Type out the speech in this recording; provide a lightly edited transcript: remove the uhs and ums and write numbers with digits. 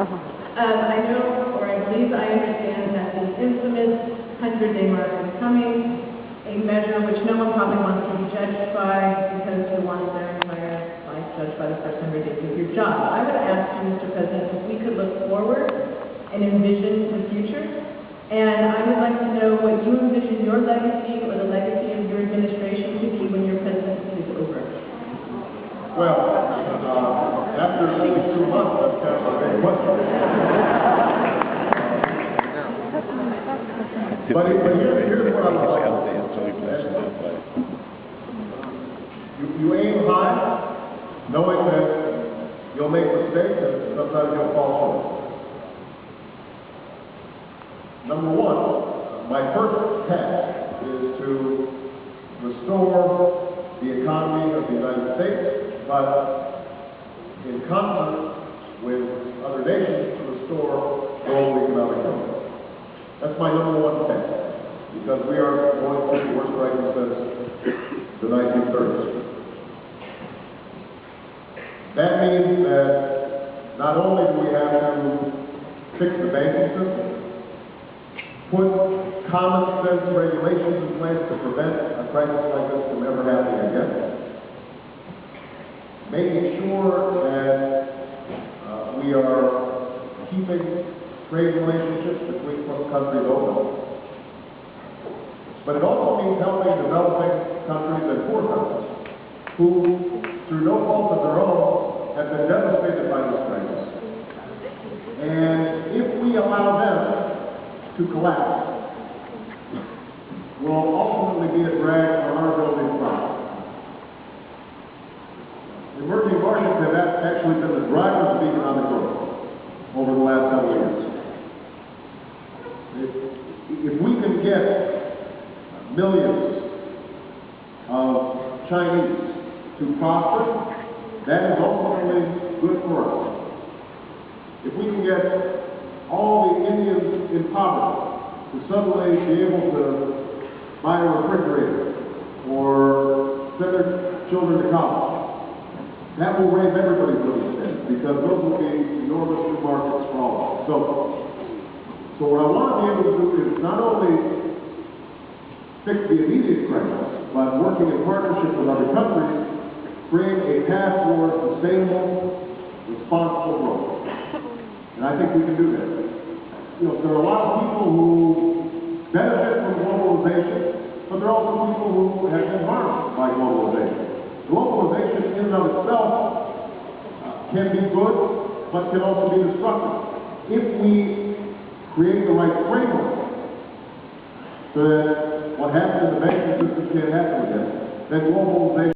I know, or I believe I understand that the infamous 100-day mark is coming, a measure which no one probably wants to be judged by because they want their entire life judged by the first 100 days of your job. I would ask you, Mr. President, if we could look forward and envision the future. And I would like to know what you envision your legacy or the legacy of your administration to be when your presidency is over. Well, after only 2 months, that's kind of a big question. But here's what I would like to say. You aim high, knowing that you'll make mistakes and sometimes you'll fall short. Number one, my first task is to restore the economy of the United States, but in concert with other nations to restore global economic growth. That's my number one task, because we are going through the worst crisis since the 1930s. That means that not only do we have to fix the banking system, put common sense regulations in place to prevent a crisis like this from ever happening again, making sure that we are keeping trade relationships between countries open. But it also means helping developing countries and poor countries who, through no fault of their own, have been devastated by this crisis. And if we allow them to collapse, will ultimately be a drag on our ability to prosper. Emerging markets have actually been the drivers of economic growth over the last several years. If we can get millions of Chinese to prosper, that is ultimately good for us. If we can get all the Indians in poverty to suddenly be able to buy a refrigerator or send their children to college, that will raise everybody's living standard, because those will be enormous new markets for all of us. So what I want to be able to do is not only fix the immediate crisis, but working in partnership with other countries, create a path toward sustainable, responsible growth. And I think we can do that. There are a lot of people who benefit from globalization, but there are also people who have been harmed by globalization. Globalization in and of itself can be good, but can also be destructive. If we create the right framework so that what happened in the banking system can't happen again, then globalization